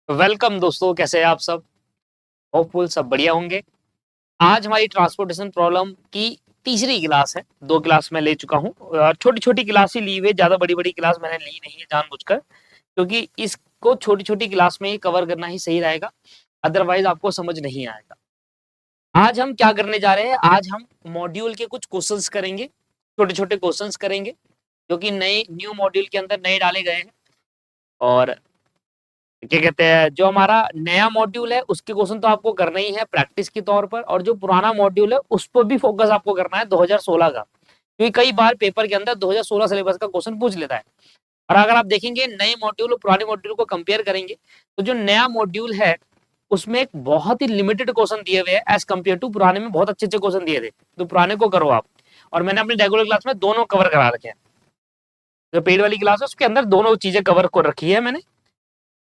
Welcome दोस्तों, कैसे हैं आप सब। होपफुल सब बढ़िया होंगे। आज हमारी ट्रांसपोर्टेशन प्रॉब्लम की तीसरी क्लास है। 2 क्लास मैं ले चुका हूँ और छोटी-छोटी क्लास ही ली हुई है, ज़्यादा बड़ी-बड़ी क्लास मैंने ली नहीं है जानबूझकर, क्योंकि इसको छोटी-छोटी क्लास में ही कवर करना ही सही रहेगा, अदरवाइज़ आपको समझ नहीं आएगा। आज हम क्या करने जा रहे हैं, आज हम मॉड्यूल के कुछ क्वेश्चंस करेंगे, छोटे-छोटे क्वेश्चंस करेंगे, जो कि नए न्यू मॉड्यूल के अंदर नए डाले गए हैं। और क्या कहते हैं, जो हमारा नया मॉड्यूल है उसके क्वेश्चन तो आपको करना ही है प्रैक्टिस के तौर पर, और जो पुराना मॉड्यूल है उस पर भी फोकस आपको करना है 2016 का, क्योंकि कई बार पेपर के अंदर 2016 सिलेबस का क्वेश्चन पूछ लेता है। और अगर आप देखेंगे नए मॉड्यूल और पुराने मॉड्यूल को कंपेयर करेंगे, तो जो नया मॉड्यूल है उसमें एक बहुत ही लिमिटेड क्वेश्चन दिए हुए हैं एज कम्पेयर टू पुराने में बहुत अच्छे अच्छे क्वेश्चन दिए थे। तो पुराने को करो आप। और मैंने अपनी रेगुलर क्लास में दोनों कवर करा रखे हैं। जो पेड वाली क्लास है उसके अंदर दोनों चीजें कवर कर रखी है मैंने।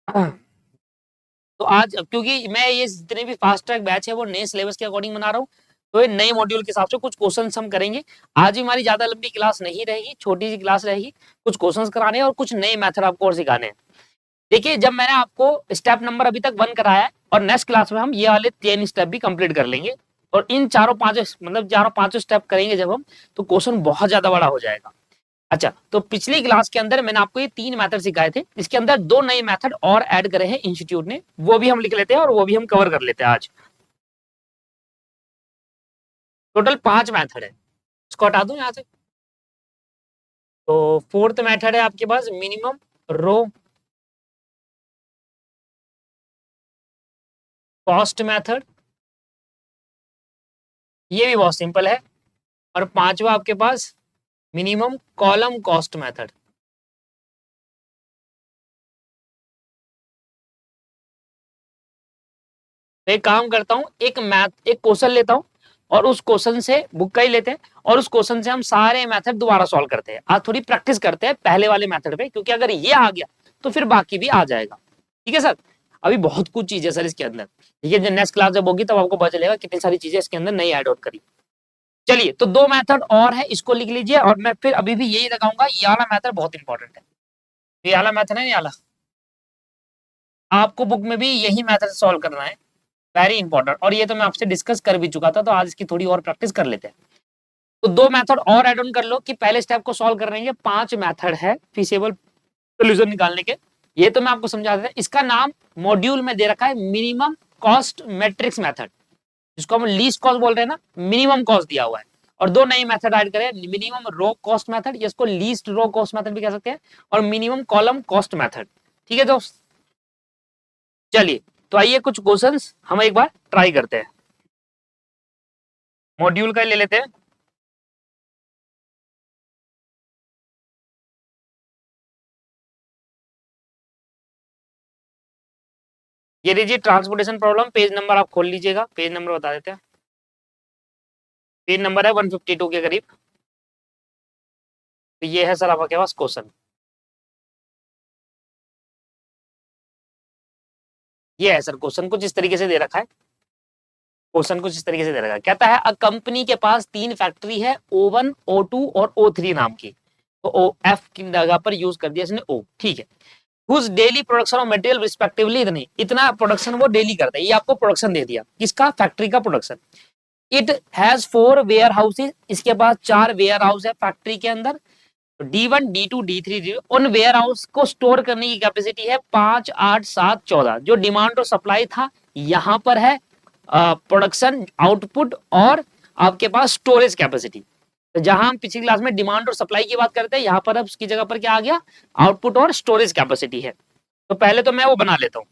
तो आज क्योंकि मैं ये जितने भी फास्ट ट्रैक बैच है वो नए सिलेबस के अकॉर्डिंग बना रहा हूँ, तो ये नए मॉड्यूल के हिसाब से कुछ क्वेश्चंस हम करेंगे। आज भी हमारी ज्यादा लंबी क्लास नहीं रहेगी, छोटी सी क्लास रहेगी। कुछ क्वेश्चंस कराने हैं और कुछ नए मेथड आपको और सिखाने हैं। देखिए, जब मैंने आपको स्टेप नंबर अभी तक 1 कराया है, और नेक्स्ट क्लास में हम ये वाले 3 स्टेप भी कंप्लीट कर लेंगे। और इन चारों पांचों मतलब चारों पांचों स्टेप करेंगे जब हम, तो क्वेश्चन बहुत ज्यादा बड़ा हो जाएगा। अच्छा, तो पिछली क्लास के अंदर मैंने आपको ये 3 मेथड सिखाए थे, इसके अंदर 2 नए मेथड और ऐड करे हैं इंस्टीट्यूट ने, वो भी हम लिख लेते हैं और वो भी हम कवर कर लेते हैं आज। टोटल 5 मेथड है, इसको हटा दूं यहाँ से। तो फोर्थ मेथड है आपके पास मिनिमम रो कॉस्ट मेथड, ये भी बहुत सिंपल है। और पांचवा आपके पास मिनिमम कॉलम कॉस्ट मेथड। एक काम करता हूँ, एक क्वेश्चन लेता हूँ, और उस क्वेश्चन से बुक का ही लेते हैं, और उस क्वेश्चन से हम सारे मेथड दोबारा सॉल्व करते हैं। आज थोड़ी प्रैक्टिस करते हैं पहले वाले मेथड पे, क्योंकि अगर ये आ गया तो फिर बाकी भी आ जाएगा। ठीक है सर। अभी बहुत कुछ चीज है सर इसके अंदर। ठीक है, जब नेक्स्ट क्लास जब होगी तब आपको पता चलेगा कितनी सारी चीजें इसके अंदर नई ऐड ऑन करी। चलिए, तो 2 मेथड और है, इसको लिख लीजिए। और मैं फिर अभी भी यही लगाऊंगा, ये वाला मेथड बहुत इंपॉर्टेंट है। ये वाला मेथड है, ये वाला आपको बुक में भी यही मेथड सॉल्व करना है। Very important. और ये तो मैं आपसे डिस्कस कर भी चुका था, तो आज इसकी थोड़ी और प्रैक्टिस कर लेते हैं। तो 2 मेथड और ऐड ऑन कर लो कि पहले स्टेप को सॉल्व कर रहे हैं। 5 मेथड है फिजिबल सोल्यूशन निकालने के। ये तो मैं आपको समझा देता हूं। इसका नाम मॉड्यूल में दे रखा है मिनिमम कॉस्ट मैट्रिक्स मेथड, जिसको हम लीस्ट कॉस्ट बोल रहे हैं ना, मिनिमम कॉस्ट दिया हुआ है। और 2 नई मेथड ऐड करें, मिनिमम रो कॉस्ट मेथड, जिसको लीस्ट रो कॉस्ट मेथड भी कह सकते हैं, और मिनिमम कॉलम कॉस्ट मेथड। ठीक है दोस्त। चलिए, तो आइए कुछ क्वेश्चंस हम एक बार ट्राई करते हैं। मॉड्यूल का ले लेते हैं। ये लीजिए ट्रांसपोर्टेशन प्रॉब्लम, पेज नंबर आप खोल लीजिएगा, पेज नंबर बता देते हैं। पेज नंबर है 152 के करीब। तो ये है सर आपके पास क्वेश्चन। ये है सर क्वेश्चन, कुछ इस तरीके से दे रखा है। क्वेश्चन कुछ इस तरीके से दे रखा है, कहता है अ कंपनी के पास 3 फैक्ट्री है, O1, O2 और O3 नाम की। तो ओ एफ की जगह पर यूज कर दिया इसने ओ। ठीक है। Whose daily production of material respectively, इतनी इतना प्रोडक्शन वो डेली करता है। ये आपको प्रोडक्शन दे दिया किसका, फैक्ट्री का production. It has 4 warehouses, इसके पास 4 वेयर हाउस है फैक्ट्री के अंदर। D1, D2, D3, उन वेयर हाउस को स्टोर करने की कैपेसिटी है 5, 8, 7, 14। जो डिमांड और सप्लाई था, यहां पर है प्रोडक्शन आउटपुट और आपके पास स्टोरेज कैपेसिटी। तो जहां हम पिछली क्लास में डिमांड और सप्लाई की बात करते हैं, यहां पर अब उसकी जगह पर क्या आ गया, आउटपुट और स्टोरेज कैपेसिटी है। तो पहले तो मैं वो बना लेता हूं।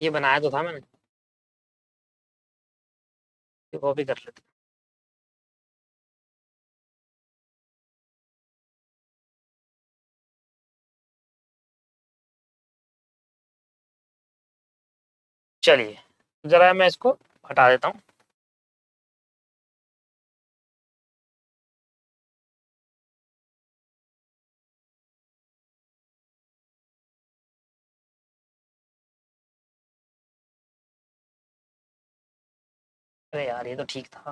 ये बनाया तो था मैंने, वो भी कर लेते। चलिए, जरा मैं इसको हटा देता हूँ। अरे यार ये तो ठीक था।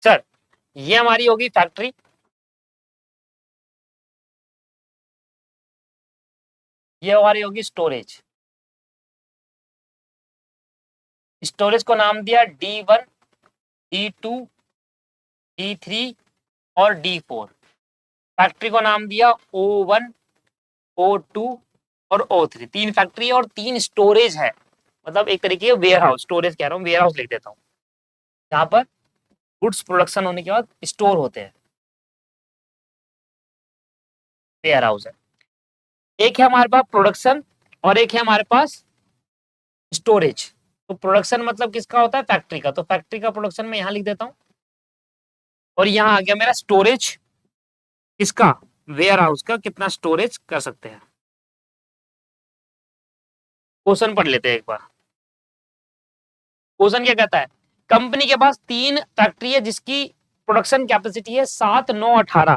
सर ये हमारी होगी फैक्ट्री, ये हमारी होगी स्टोरेज। स्टोरेज को नाम दिया D1, D2, D3 और D4। फैक्ट्री को नाम दिया O1, O2 और O3। तीन फैक्ट्री और तीन स्टोरेज है, मतलब एक तरीके वेयर हाउस, स्टोरेज कह रहा हूँ, वेयर हाउस लिख देता हूँ, जहाँ पर गुड्स प्रोडक्शन होने के बाद स्टोर होते हैं, वेयर हाउस है। एक है हमारे पास प्रोडक्शन और एक है हमारे पास स्टोरेज। तो प्रोडक्शन मतलब किसका होता है, फैक्ट्री का, तो फैक्ट्री का प्रोडक्शन मैं यहाँ लिख देता हूँ। और यहाँ आ गया मेरा स्टोरेज, किसका, वेयर हाउस का, कितना स्टोरेज कर सकते हैं। क्वेश्चन पढ़ लेते हैं एक बार। क्वेश्चन क्या कहता है, कंपनी के पास तीन फैक्ट्री है जिसकी प्रोडक्शन कैपेसिटी है 7, 9, 18।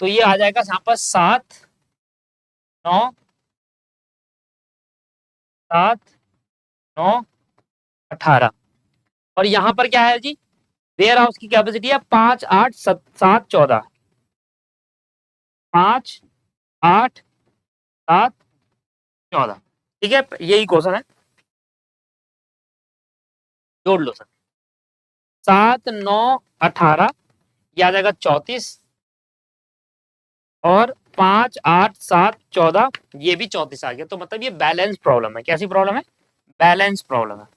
तो ये आ जाएगा यहाँ पर 7, 9, 7, 9, 18। और यहाँ पर क्या है जी, वेयर हाउस की कैपेसिटी है 5, 8, 7, 14। 5, 8, 7, 14। ठीक है, यही क्वेश्चन है, जोड़ लो सर। 7, 9, 18, यह आ जाएगा 34। और 5, 8, 7, 14, ये भी 34 आ गया। तो मतलब ये बैलेंस प्रॉब्लम है। कैसी प्रॉब्लम है, बैलेंस प्रॉब्लम है।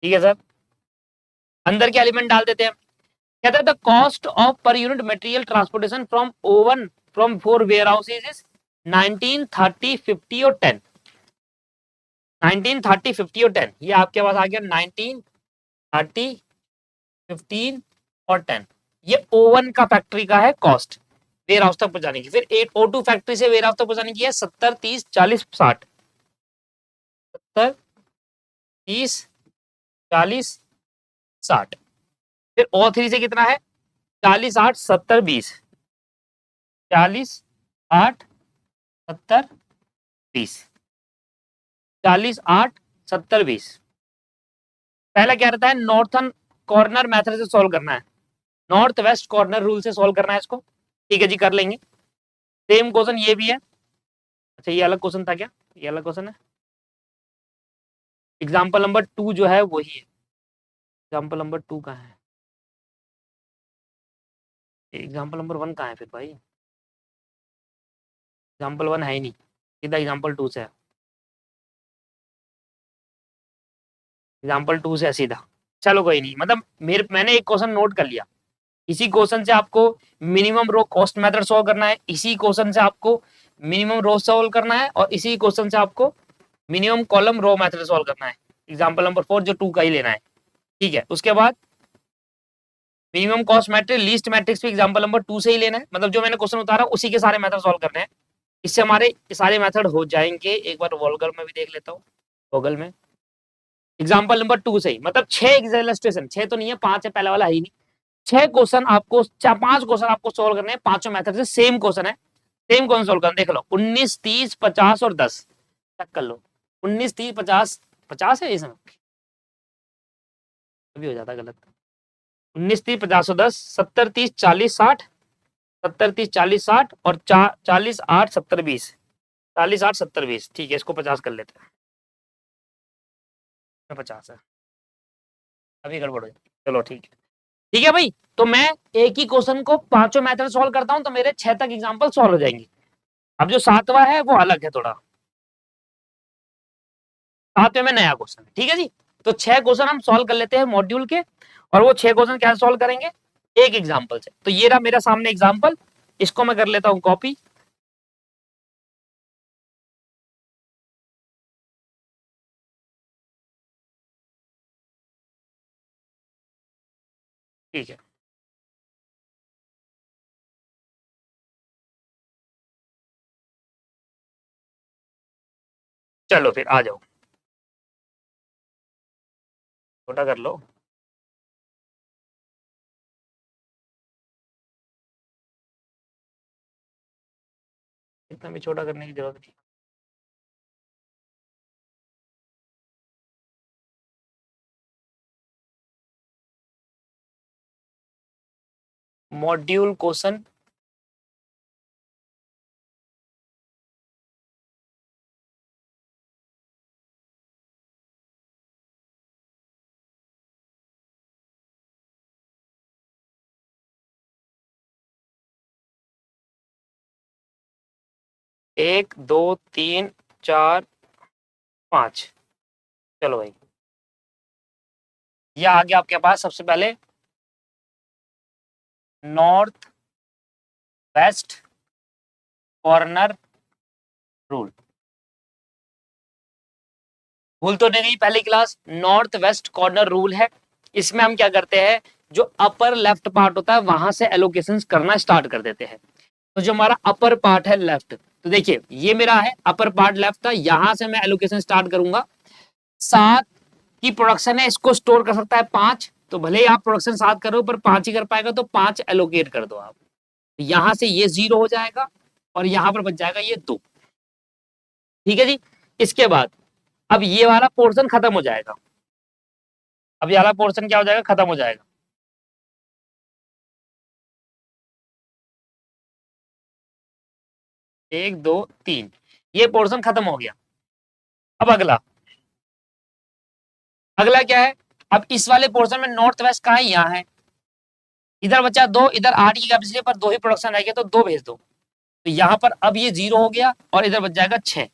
ठीक है सर, अंदर के एलिमेंट डाल देते हैं। कहता है the cost of per unit material transportation from O one from 4 warehouses is 19, 30, 50 और 10। 19, 30, 50 और 10, ये आपके पास आ गया 19, 30, 15 और 10। ये ओवन का फैक्ट्री का है कॉस्ट, वेयर हाउस तक पहुंचाने की। फिर O2 फैक्ट्री से वेयर हाउस तक पहुंचाने की है 70, 30, 40, 60। 70, 30, 40, 60। फिर O3 से कितना है, 40, 8, 70, 20। 40, 8, 70, 20। 40, 8, 70, 20। पहला क्या रहता है, नॉर्थन कॉर्नर मेथड से सॉल्व करना है, नॉर्थ वेस्ट कॉर्नर रूल से सॉल्व करना है इसको। ठीक है जी, कर लेंगे। सेम क्वेश्चन ये भी है। अच्छा ये अलग क्वेश्चन था क्या, ये अलग क्वेश्चन है। एग्जाम्पल नंबर 2 जो है वही है। एग्जाम्पल नंबर 2 कहाँ है, एग्जाम्पल नंबर 1 कहाँ है फिर भाई। एग्जाम्पल 1 है ही नहीं, सीधा एग्जाम्पल 2 से है। एग्जाम्पल 2 से है सीधा। चलो कोई नहीं, मतलब मैंने एक क्वेश्चन नोट कर लिया। इसी क्वेश्चन से आपको minimum row cost method solve करना है, इसी क्वेश्चन से आपको मिनिमम रो सॉल्व करना है, और इसी क्वेश्चन से आपको minimum column row method solve करना है। एग्जाम्पल नंबर 4 जो 2 का ही लेना है। ठीक है, उसके बाद minimum cost matrix, least matrix भी एग्जांपल नंबर 2 से ही लेना है, मतलब जो मैंने क्वेश्चन उतारा उसी के सारे मेथड सॉल्व करने हैं। इससे हमारे सारे मेथड हो जाएंगे। एक बार वोल्गर में भी देख लेता हूँ, गूगल में। एग्जांपल नंबर 2 से ही, मतलब 6 इलस्ट्रेशन, 6 तो नहीं है, 5 है, पहला वाला है ही नहीं। 6 क्वेश्चन आपको, 5 क्वेश्चन आपको सॉल्व करने हैं, पांचों मेथड से सेम क्वेश्चन है। सेम क्वेश्चन सॉल्व करना, देख लो 19, 30, 50 और 10। चेक कर लो, 19, 30, 50, 50 है इसमें, अभी हो जाता गलत। 19, 30, 50 और 10, 70, 30, 40, 60। 70, 30, 40, 60 और 40, 8, 70, 20। 40, 8, 70, 20। ठीक है, इसको 50 कर लेते हैं। 50 है, अभी गड़बड़ हो जाए, चलो ठीक है। ठीक है भाई, तो मैं एक ही क्वेश्चन को पांचों मेथड सॉल्व करता हूं, तो मेरे 6 तक एग्जांपल सॉल्व हो जाएंगे। अब जो सातवां है वो अलग है थोड़ा, सातवें में नया क्वेश्चन है। ठीक है जी, तो 6 क्वेश्चन हम सॉल्व कर लेते हैं मॉड्यूल के, और वो 6 क्वेश्चन क्या सॉल्व करेंगे, एक एग्जाम्पल से। तो ये रहा मेरा सामने एग्जाम्पल, इसको मैं कर लेता हूँ कॉपी। ठीक है, चलो फिर आ जाओ, छोटा कर लो। इतना भी छोटा करने की जरूरत नहीं। मॉड्यूल क्वेश्चन, एक दो तीन चार पांच। चलो भाई, ये आ गया आपके पास। सबसे पहले नॉर्थ वेस्ट कॉर्नर रूल। भूल तो नहीं गई पहली class? North west corner rule है। इसमें हम क्या करते हैं, जो अपर लेफ्ट पार्ट होता है वहां से एलोकेशन करना स्टार्ट कर देते हैं। तो जो हमारा अपर पार्ट है लेफ्ट, तो देखिए ये मेरा है अपर पार्ट लेफ्ट था, यहां से मैं एलोकेशन स्टार्ट करूंगा। 7 की प्रोडक्शन है, इसको स्टोर कर सकता है 5, तो भले ही आप प्रोडक्शन 7 करो पर 5 ही कर पाएगा, तो 5 एलोकेट कर दो आप। तो यहां से ये 0 हो जाएगा और यहां पर बच जाएगा ये 2। ठीक है जी। इसके बाद अब ये वाला पोर्शन खत्म हो जाएगा। अब ये वाला पोर्शन क्या हो जाएगा, खत्म हो जाएगा। एक दो तीन, ये पोर्शन खत्म हो गया। अब अगला, अगला क्या है, अब इस वाले पोर्शन में नॉर्थ वेस्ट कहा है, यहाँ है। इधर बचा 2, इधर 8 की कैपेसिटी पर 2 ही प्रोडक्शन रह गया, तो 2 भेज दो। तो यहाँ पर अब ये 0 हो गया और इधर बच जाएगा 6।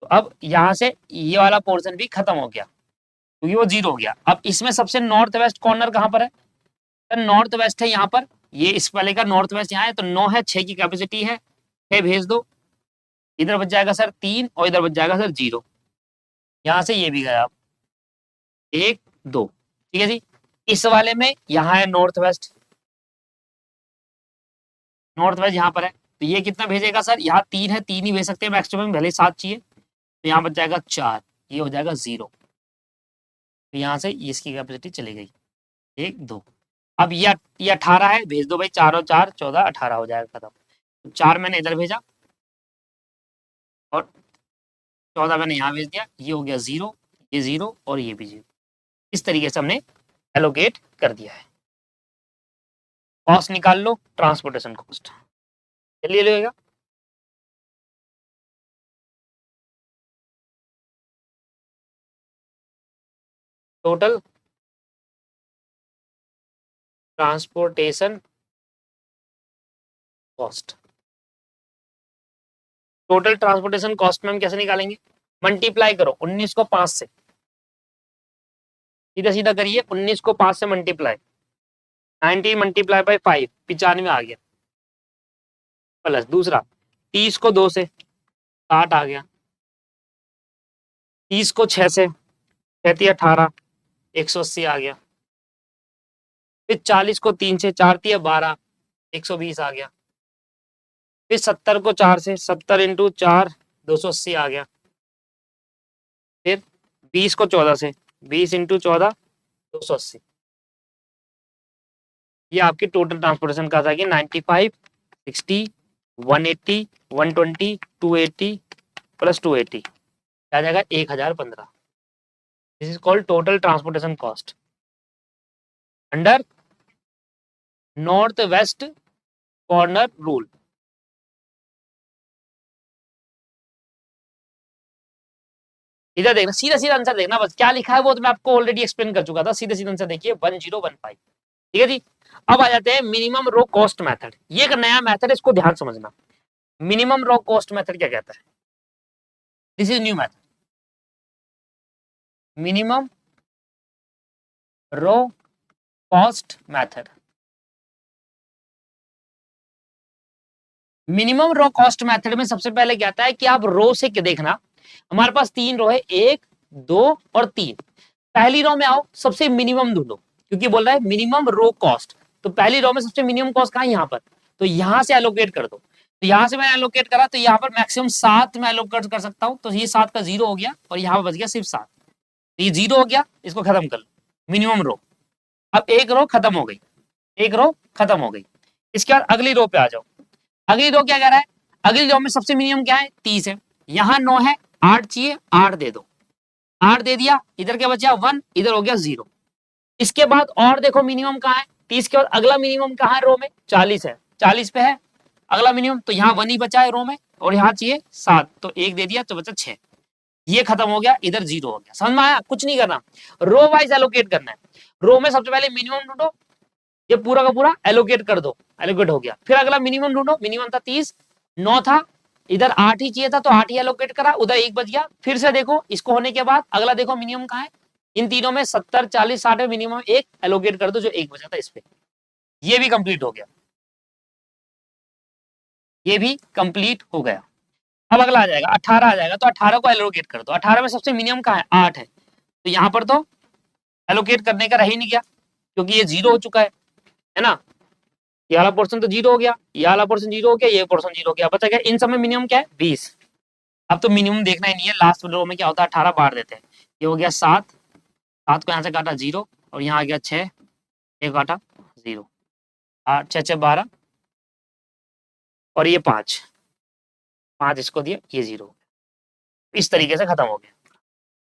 तो अब यहाँ से ये वाला पोर्शन भी खत्म हो गया क्योंकि वो 0 हो गया। अब इसमें सबसे नॉर्थ वेस्ट कॉर्नर कहाँ पर है, तो नॉर्थ वेस्ट है यहाँ पर। ये इस वाले का नॉर्थ वेस्ट यहाँ है, तो 9 है, 6 की कैपेसिटी है, 6 भेज दो। इधर बच जाएगा सर 3 और इधर बच जाएगा सर 0। यहाँ से ये भी गया, 1 2। ठीक है जी। इस वाले में यहाँ है नॉर्थ वेस्ट, नॉर्थ वेस्ट यहाँ पर है, तो ये कितना भेजेगा सर, यहाँ 3 है, 3 ही भेज सकते हैं मैक्सिमम, भले 7 चाहिए। तो यहाँ बच जाएगा 4, ये हो जाएगा 0। तो यहाँ से इसकी कैपेसिटी चली गई, 1 2। अब ये 18 है, भेज दो भाई, 4 और 4 14, 18 हो जाएगा खत्म। तो 4 मैंने इधर भेजा और 14 मैंने यहाँ भेज दिया, ये हो गया 0, ये 0 और ये भी 0। इस तरीके से हमने एलोकेट कर दिया है। कॉस्ट निकाल लो, ट्रांसपोर्टेशन कॉस्ट चलिए लेगा। Total transportation cost, total transportation cost में हम कैसे निकालेंगे, मल्टीप्लाई करो 19 को 5 से, सीधा सीधा करिए, 19 को 5 से मल्टीप्लाई, 19 मल्टीप्लाई बाई 5, 95 आ गया। प्लस दूसरा 30 को 2 से, 60 आ गया। 30 को 6 से, 6 18, 180 आ गया। फिर 40 को 3 से, 4 12, 120 आ गया। फिर 70 को 4 से, 70 इंटू 4, 280 आ गया। फिर 20 को 14 से, 20 इंटू 14, 280। ये आपकी टोटल ट्रांसपोर्टेशन का था कि 95, 60, 180, 120, 280 प्लस 280 क्या आ जाएगा, 1015। This is called total transportation cost under north west corner rule. इधर देखना, सीधा सीधा आंसर देखना, बस क्या लिखा है वो तो मैं आपको ऑलरेडी एक्सप्लेन कर चुका था। सीधे सीधे आंसर देखिए 1015। ठीक है जी। अब आ जाते हैं मिनिमम रो कॉस्ट मेथड। ये एक नया मेथड है, इसको ध्यान समझना। मिनिमम रो कॉस्ट मेथड क्या कहता है, this is new method, minimum row cost method. Minimum row cost method में सबसे पहले क्या आता है कि आप रो से क्या देखना, हमारे पास 3 रो है, 1 2 और 3। पहली रो में आओ, सबसे मिनिमम ढूंढो, क्योंकि बोल रहा है मिनिमम रो कॉस्ट। तो पहली रो में सबसे मिनिमम कॉस्ट कहाँ है, यहाँ पर। तो यहाँ से एलोकेट कर दो। तो यहाँ से मैंने एलोकेट करा, तो यहाँ पर मैक्सिमम 7 में एलोकेट कर सकता हूँ। तो ये 7 का 0 हो गया और यहाँ पर बच गया सिर्फ 7। तो ये 0 हो गया, इसको खत्म कर लो, मिनिमम रो। अब एक रो खत्म हो गई, एक रो खत्म हो गई। इसके बाद अगली रो पे आ जाओ। अगली रो क्या कह रहा है, अगली रो में सबसे मिनिमम क्या है 30 है, यहाँ 9 है, 8 चाहिए, 8 दे दो, 8 दे दिया, इधर क्या बचा 1, इधर हो गया 0। इसके बाद और देखो मिनिमम कहाँ है 30 के बाद अगला मिनिमम कहाँ है रो में 40 है, 40 पे है अगला मिनिमम, तो यहाँ 1 ही बचा है रो में और यहाँ चाहिए 7, तो 1 दे दिया तो बचा 6। ये खत्म हो गया, इधर 0 हो गया। समझ में आया? कुछ नहीं करना, रो वाइज एलोकेट करना है। रो में सबसे पहले मिनिमम ढूंढो, ये पूरा का पूरा एलोकेट कर दो, एलोकेट हो गया। फिर अगला मिनिमम ढूंढो, मिनिमम था 30, 9 था, इधर 8 ही चाहिए था तो 8 ही एलोकेट करा, उधर 1 बच गया। फिर से देखो इसको होने के बाद अगला देखो मिनिमम कहाँ है, इन तीनों में 70, 40, 60 में मिनिमम 1 एलोकेट कर दो, जो 1 बचा था इस पे। ये भी कंप्लीट हो गया, ये भी कंप्लीट हो गया। अब अगला आ जाएगा 18 आ जाएगा, तो 18 को एलोकेट कर दो। 18 में सबसे मिनिमम कहाँ है 8 है, तो यहाँ पर तो एलोकेट करने का रह ही नहीं गया, क्योंकि ये 0 हो चुका है ना। ये वाला पोर्शन तो 0 हो गया, ये वाला पोर्शन 0 हो गया, ये पोर्शन 0 हो गया, बचा क्या इन सब में मिनिमम क्या है 20। अब तो मिनिमम देखना ही नहीं है, लास्ट रो में क्या होता है 18 बांट देते हैं। ये हो गया 7, 7 को यहाँ से काटा 0 और यहाँ आ गया 6, 1 काटा 0, 8 6 6 12 और ये 5, 5 इसको दिया, ये 0। इस तरीके से खत्म हो गया।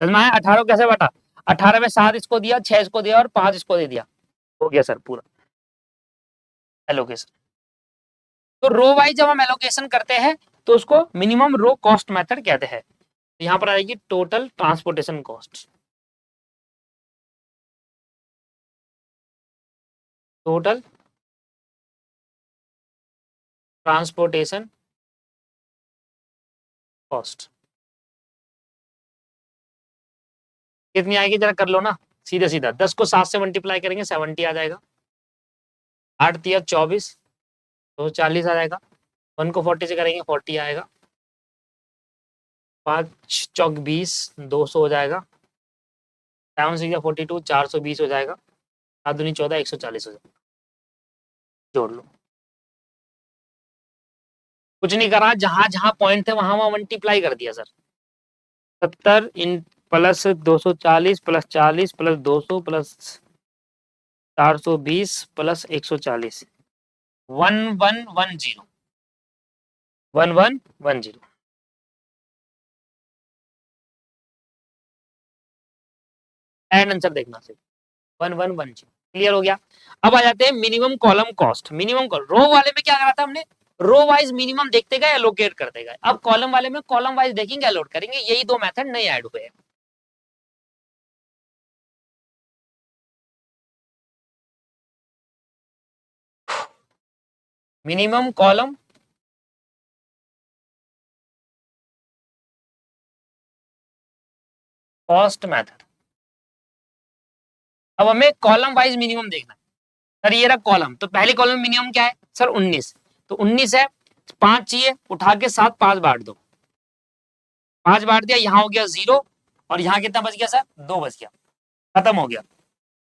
समझ में आया? 18 कैसे बटा, 18 में 7 इसको दिया, 6 इसको दिया और 5 इसको दे दिया, हो गया सर पूरा एलोकेशन। तो रो वाइज जब हम एलोकेशन करते हैं तो उसको मिनिमम रो कॉस्ट मेथड कहते हैं। यहाँ पर आएगी total transportation cost, total transportation cost कितनी आएगी जरा कर लो ना, सीधा सीधा 10 को 7 से मल्टीप्लाई करेंगे 70 आ जाएगा, 8 तिया 24 तो 40 आ जाएगा, 1 को 40 से करेंगे 40 आएगा, 5 चौक 20 200 हो जाएगा, 7 से 42 420 हो जाएगा, 7 दूनी 14 140 हो जाएगा। जोड़ लो, कुछ नहीं करा, जहां जहां पॉइंट थे वहां वहां मल्टीप्लाई कर दिया sir. 70 in plus 240 plus 40 plus 200 plus 420 plus 140, 1110, 1110। And answer देखना सही, 1110। क्लियर हो गया। अब आ जाते हैं मिनिमम कॉलम कॉस्ट। मिनिमम रो वाले में क्या करा था हमने, रो वाइज मिनिमम देखते गए, एलोकेट करते गए। अब कॉलम वाले में कॉलम वाइज देखेंगे, एलोट करेंगे। यही दो मेथड नए ऐड हुए हैं। Minimum column cost method. अब हमें कॉलम वाइज मिनिमम देखना है। सर ये रहा कॉलम, तो पहले कॉलम मिनिमम क्या है सर 19, तो 19 है, 5 चाहिए, उठा के 7 5 बांट दो, 5 बांट दिया, यहाँ हो गया 0 और यहाँ कितना बच गया सर 2 बच गया, खत्म हो गया।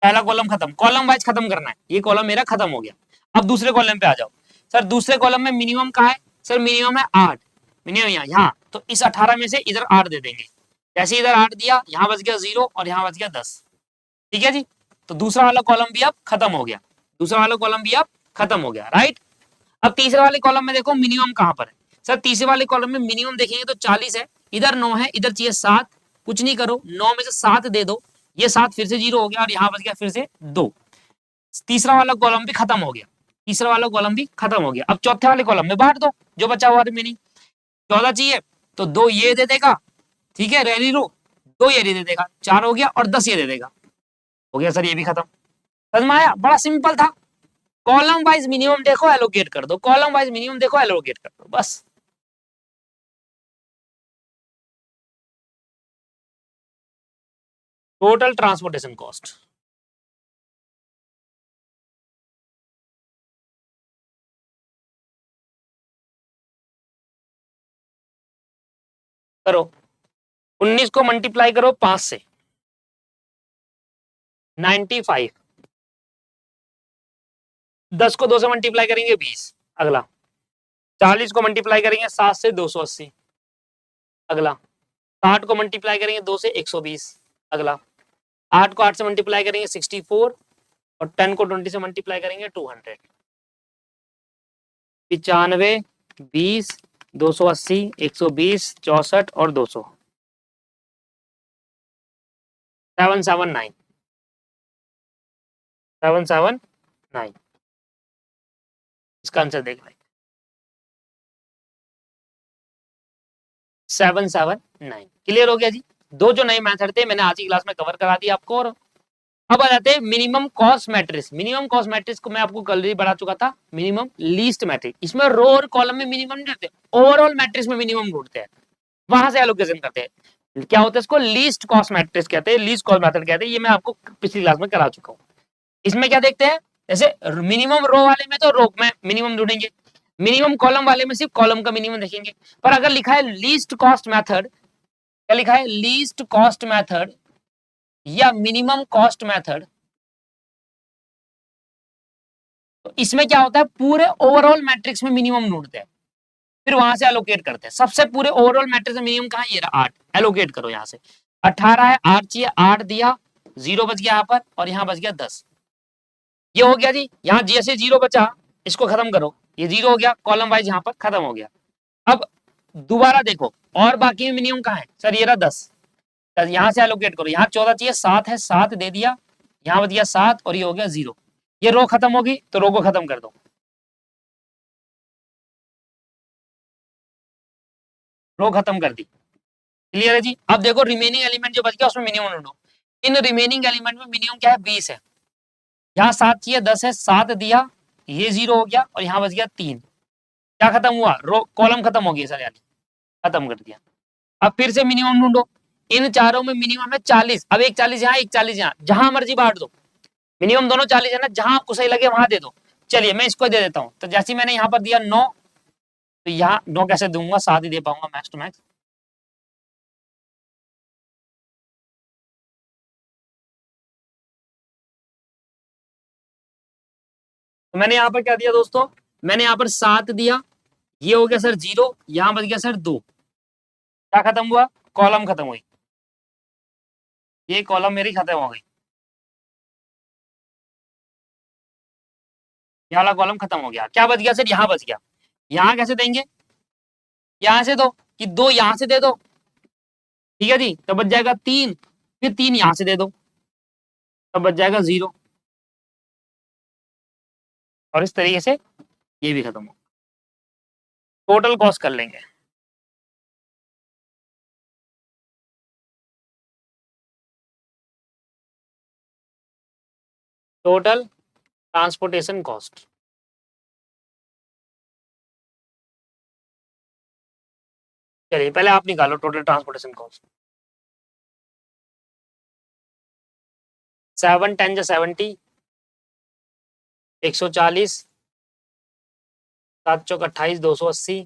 पहला कॉलम खत्म, कॉलम वाइज खत्म करना है, ये कॉलम मेरा खत्म हो गया। अब दूसरे कॉलम पे आ जाओ। सर दूसरे कॉलम में मिनिमम कहाँ है, सर मिनिमम है 8, मिनिमम यहाँ, तो इस 18 में से इधर 8 दे देंगे। जैसे इधर 8 दिया, यहाँ बच गया 0 और यहाँ बच गया 10। ठीक है जी, तो दूसरा वाला कॉलम भी अब खत्म हो गया, दूसरा वाला कॉलम भी अब खत्म हो गया, राइट। अब तीसरे वाले कॉलम में देखो मिनिमम कहां पर है। सर तीसरे वाले कॉलम में मिनिमम देखेंगे तो 40 है, इधर 9 है, इधर चाहिए 7, कुछ नहीं करो, 9 में से 7 दे दो, ये 7 फिर से 0 हो गया और यहाँ बच गया फिर से 2। तीसरा वाला कॉलम भी खत्म हो गया, तीसरा वाला कॉलम भी खत्म हो गया। अब चौथे वाले कॉलम में बांट दो, जो बचा हुआ रिमेनिंग 14 चाहिए तो 2 ये दे देगा, ठीक है रेडी रू, 2 ये दे देगा, 4 हो गया और 10 ये दे देगा, हो गया सर ये भी खत्म। समझ में आया? बड़ा सिंपल था। कॉलम वाइज मिनिमम देखो, एलोकेट कर दो, कॉलम वाइज मिनिमम देखो, एलोकेट कर दो, बस। Total transportation cost. करो, 19 को मल्टीप्लाई करो 5 से, 95, 10 को 2 से मल्टीप्लाई करेंगे 20, अगला 40 को मल्टीप्लाई करेंगे 7 से 280, अगला 60 को मल्टीप्लाई करेंगे 2 से 120, अगला 8 को 8 से मल्टीप्लाई करेंगे 64 और 10 को 20 से मल्टीप्लाई करेंगे 200। 95, 20, 280, 120, 64 और 200, 779, 779 इसका आंसर देख लें। 779 क्लियर हो गया जी। दो जो नए मेथड थे मैंने आज की क्लास में कवर करा दिया आपको। और अब आ जाते हैं minimum cost matrix. Minimum cost matrix को मैं आपको कल ही पढ़ा चुका था। मिनिमम लीस्ट मैट्रिक्स, इसमें रो और कॉलम में मिनिमम नहीं ढूंढते, ओवरऑल मैट्रिक्स में मिनिमम ढूंढते हैं, वहां से एलोकेशन करते हैं। क्या होता है इसको लीस्ट कॉस्ट मैट्रिक्स कहते हैं, लीस्ट कॉस्ट मेथड कहते हैं। ये मैं आपको पिछली क्लास में करा चुका हूँ। इसमें क्या देखते हैं, जैसे मिनिमम रो वाले में तो रो में मिनिमम ढूंढेंगे, मिनिमम कॉलम वाले में सिर्फ कॉलम का मिनिमम देखेंगे। पर अगर लिखा है लीस्ट कॉस्ट मेथड, क्या लिखा है, लीस्ट कॉस्ट मेथड या मिनिमम कॉस्ट मेथड, तो इसमें क्या होता है, पूरे ओवरऑल मैट्रिक्स में मिनिमम ढूंढते हैं, फिर वहां से एलोकेट करते हैं। सबसे पूरे ओवरऑल मैट्रिक्स में मिनिमम कहां, ये रहा 8, एलोकेट करो यहां से। 18 है, 8 चाहिए, 8 दिया, 0 बच गया यहाँ पर, और यहाँ बच गया 10। ये हो गया जी। यहाँ जैसे 0 बचा इसको खत्म करो, ये 0 हो गया, कॉलम वाइज यहाँ पर खत्म हो गया। अब दोबारा देखो और बाकी में मिनिमम कहाँ है सर, ये रहा 10, यहाँ से एलोकेट करो। यहाँ 14 चाहिए, 7 है, 7 दे दिया, यहाँ बच गया 7 और ये हो गया 0। ये रो खत्म होगी तो रो को खत्म कर दो, रो खत्म कर दी। क्लियर है जी। अब देखो रिमेनिंग एलिमेंट जो बच गया उसमें मिनिमम ढूंढो। इन रिमेनिंग एलिमेंट में मिनिमम क्या है, 20 है। यहाँ 7 चाहिए, 10 है, 7 दिया, ये 0 हो गया और यहाँ बच गया 3। क्या खत्म हुआ, रो कॉलम खत्म हो गया सर, यानी खत्म कर दिया। अब फिर से मिनिमम ढूंढो। इन चारों में मिनिमम है 40। अब एक 40 यहाँ, एक 40 यहाँ, जहां मर्जी बांट दो, मिनिमम दोनों 40 है ना, जहां आपको सही लगे वहां दे दो। चलिए मैं इसको दे देता हूँ। तो जैसे मैंने यहाँ पर दिया 9, तो यहाँ 9 कैसे दूंगा, 7 ही दे पाऊंगा मैक्स टू मैक्स। तो मैंने यहाँ पर क्या दिया दोस्तों, मैंने यहाँ पर 7 दिया, ये हो गया सर 0, यहाँ बच गया सर 2। क्या खत्म हुआ, कॉलम खत्म हुई, ये कॉलम मेरी खत्म हो गई, ये वाला कॉलम खत्म हो गया। क्या बच गया सर, यहाँ बच गया। यहाँ कैसे देंगे, यहाँ से दो, कि 2 यहाँ से दे दो, ठीक है जी, तो बच जाएगा 3, फिर 3 यहाँ से दे दो, तब बच जाएगा 0। और इस तरीके से ये भी खत्म हो, टोटल कॉस्ट कर लेंगे। टोटल ट्रांसपोर्टेशन कॉस्ट, चलिए पहले आप निकालो टोटल ट्रांसपोर्टेशन कॉस्ट। 7 10 जा 70, 140, 7 चौक 28, 280,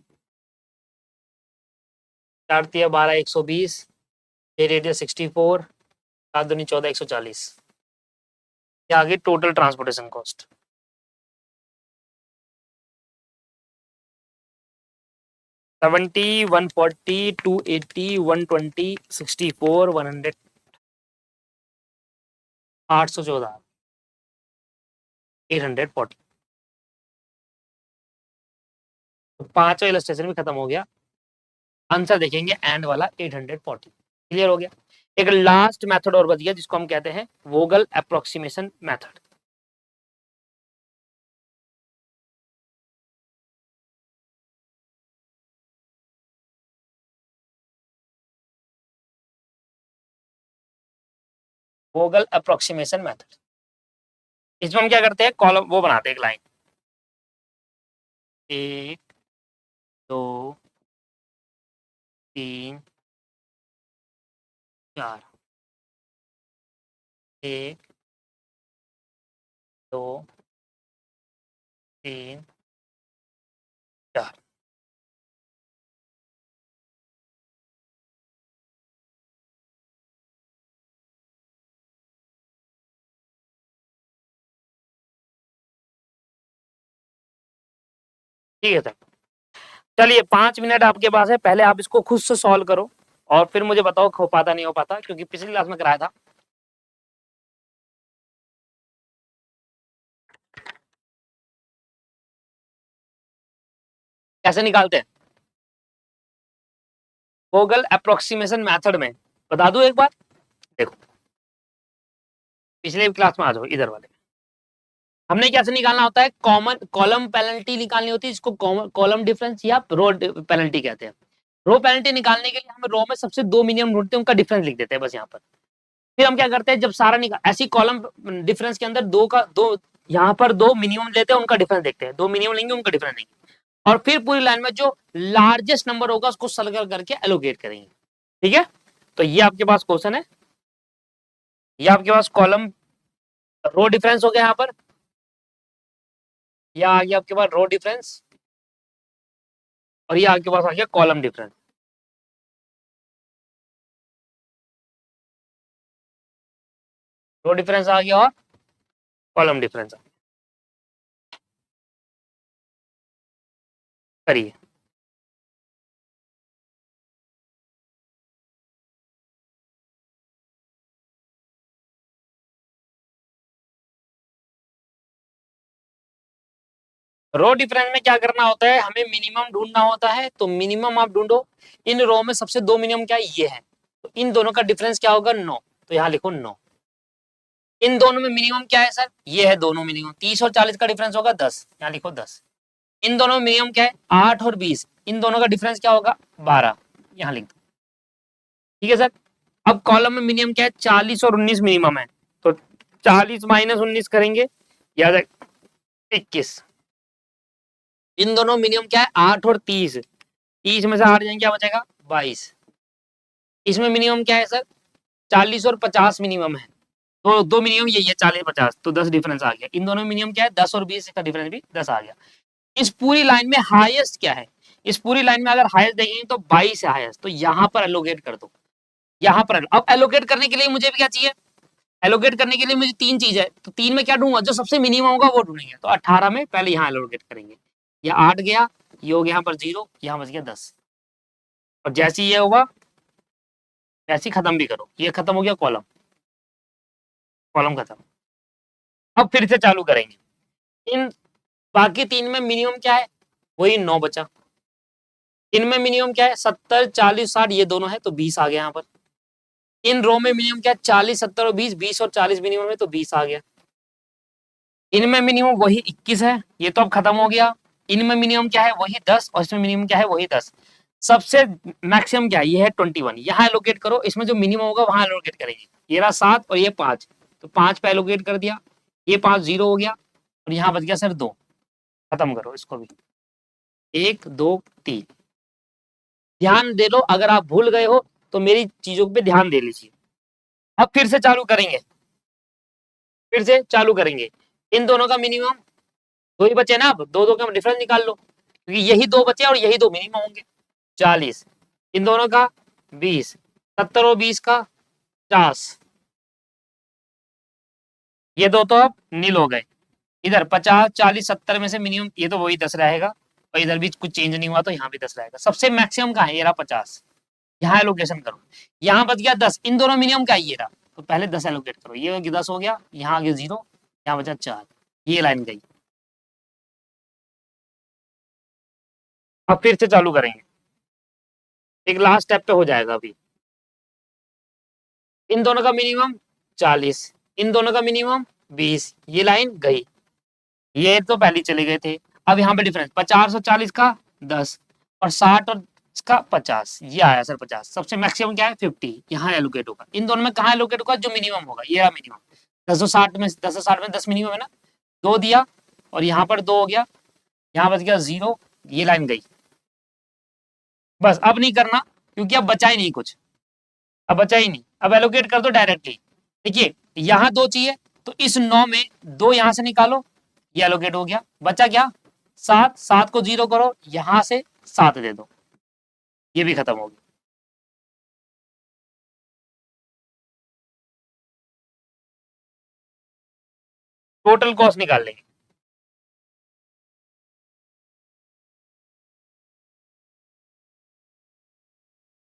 4 तिया 12, 120, 6 रेडियस 64, 7 दूनी 14, 140। ये आ गई टोटल ट्रांसपोर्टेशन कॉस्ट। सेवेंटी, 140, 280, 120, 64, 100, 814, 840। तो पांचवा इलस्ट्रेशन भी खत्म हो गया। आंसर देखेंगे एंड वाला 840। क्लियर हो गया। एक लास्ट मेथड और बच गया जिसको हम कहते हैं वोगल अप्रोक्सीमेशन मेथड। वोगल अप्रोक्सीमेशन मेथड, इसमें हम क्या करते हैं, कॉलम वो बनाते हैं, एक लाइन, 1 2 3 4, 1 2 3 4। ठीक है सर। चलिए 5 मिनट आपके पास है, पहले आप इसको खुद से सॉल्व करो और फिर मुझे बताओ हो पाता नहीं हो पाता, क्योंकि पिछली क्लास में कराया था। कैसे निकालते हैं, वोगल अप्रोक्सीमेशन मेथड में बता दूं एक बार, देखो पिछले क्लास में आ जाओ इधर वाले, हमने कैसे निकालना होता है, कॉमन कॉलम पेनल्टी निकालनी होती है, इसको कॉलम डिफरेंस या रो पेनल्टी कहते हैं। रो पेनल्टी निकालने के लिए हम रो में सबसे दो मिनिमम ढूंढते हैं, उनका डिफरेंस लिख देते हैं बस यहाँ पर। फिर हम क्या करते हैं, जब सारा निकाल ऐसी कॉलम डिफरेंस के अंदर दो यहाँ पर दो मिनिमम लेते हैं, उनका डिफरेंस देखते हैं, दो मिनिमम लेंगे उनका डिफरेंस लेंगे, और फिर पूरी लाइन में जो लार्जेस्ट नंबर होगा उसको सर्कल करके एलोकेट करेंगे। ठीक है, तो ये आपके पास क्वेश्चन है, ये आपके पास कॉलम रो डिफरेंस हो गया यहाँ पर, या आ गया आपके पास रो डिफरेंस, और ये आपके पास आ गया कॉलम डिफरेंस। रो डिफरेंस आ गया और कॉलम डिफरेंस करिए। रो डिफरेंस में क्या करना होता है, हमें मिनिमम ढूंढना होता है, तो मिनिमम आप ढूंढो, इन रो में सबसे दो मिनिमम क्या है, ये है, तो इन दोनों का डिफरेंस क्या होगा, 9, तो यहाँ लिखो 9। इन दोनों में मिनिमम क्या है सर, ये है दोनों मिनिमम, 30 और 40 का डिफरेंस होगा 10, यहाँ लिखो 10। इन दोनों में मिनिमम क्या है, 8 और 20, इन दोनों का डिफरेंस क्या होगा, 12, यहाँ लिख दो। ठीक है सर, अब कॉलम में मिनिमम क्या है, 40 और 19 मिनिमम है, तो 40 माइनस 19 करेंगे, याद है 21। इन दोनों मिनिमम क्या है, 8 और 30, 30 में से 8 जाएंगे क्या बचेगा, 22। इसमें मिनिमम क्या है सर, 40 और 50 मिनिमम है, तो दो मिनिमम यही है 40 50, तो 10 डिफरेंस आ गया। इन दोनों में मिनिमम क्या है, 10 और 20 का डिफरेंस भी 10 आ गया। इस पूरी लाइन में हाईएस्ट क्या है, इस पूरी लाइन में अगर हाईएस्ट देखेंगे तो 22 है हाईएस्ट, तो यहाँ पर एलोकेट कर दो, यहाँ पर। अब एलोकेट करने के लिए मुझे भी क्या चाहिए, एलोकेट करने के लिए मुझे तीन चीज है, तो तीन में क्या ढूंढूंगा, जो सबसे मिनिमम होगा वो ढूंढेंगे, तो 18 में पहले यहाँ एलोकेट करेंगे, ये 8 गया, ये हो गया यहाँ पर 0, यहाँ बच गया 10, और जैसे ये होगा वैसे ही खत्म भी करो, ये खत्म हो गया कॉलम, कॉलम खत्म। अब फिर से चालू करेंगे, इन बाकी तीन में मिनिमम क्या है, वही 9 बचा। इनमें मिनिमम क्या है, 70 40 60, ये दोनों है, तो 20 आ गया यहाँ पर। इन रो में मिनिमम क्या है, 40 70 और 20, 20 और 40 मिनिमम है, तो 20 आ गया। इनमें मिनिमम वही 21 है, ये तो अब खत्म हो गया। इनमें मिनिमम क्या है, वही 10, और इसमें मिनिमम क्या है, वही 10। सबसे मैक्सिमम क्या है, ये है 21, यहाँ एलोकेट करो, इसमें जो मिनिमम होगा वहां एलोकेट करेंगे। ये रहा 7 और ये 5, तो 5 पे एलोकेट कर दिया, ये 5 0 हो गया, और यहाँ बच गया सर 2, खत्म करो इसको भी, 1 2 3। ध्यान दे लो, अगर आप भूल गए हो तो मेरी चीजों पे ध्यान दे लीजिए। अब फिर से चालू करेंगे, फिर से चालू करेंगे, इन दोनों का मिनिमम दो ही बचे ना, अब दो दो का डिफरेंस निकाल लो, क्योंकि यही दो बचे और यही दो मिनिमम होंगे। 40, इन दोनों का 20, 70 और 20 का 50, ये दो तो अब नील हो गए। इधर 50 40 70 में से मिनिमम ये तो वही 10 रहेगा, और इधर भी कुछ चेंज नहीं हुआ तो यहाँ भी 10 रहेगा। सबसे मैक्सिमम कहाँ है, ये रहा 50, यहाँ एलोकेशन करो, यहाँ बच गया 10, इन दोनों मिनिमम का ये रहा, तो पहले 10 एलोकेट करो, ये 10 हो गया, यहाँ आ गया 0, यहाँ बचा 4, ये लाइन गई। अब फिर से चालू करेंगे, एक लास्ट स्टेप पे हो जाएगा अभी। इन दोनों का मिनिमम 40, इन दोनों का मिनिमम 20, ये लाइन गई, ये तो पहले चले गए थे। अब यहाँ पे डिफरेंस 50 और 40 का 10, और 60 और इसका 50, ये आया सर 50। सबसे मैक्सिमम क्या है, 50, यहाँ एलोकेट होगा। इन दोनों में कहाँ एलोकेट होगा, जो मिनिमम होगा, ये मिनिमम 10 में 10 मिनिमम है ना, 2 दिया, और यहाँ पर 2 हो गया, यहाँ बच गया 0, ये लाइन गई। बस अब नहीं करना, क्योंकि अब बचा ही नहीं कुछ, अब बचा ही नहीं, अब एलोकेट कर दो डायरेक्टली। देखिए यहाँ 2 चाहिए, तो इस 9 में 2 यहाँ से निकालो, ये एलोकेट हो गया, बचा क्या 7, 7 को 0 करो, यहां से 7 दे दो, ये भी खत्म हो गया। टोटल कॉस्ट निकाल लेंगे,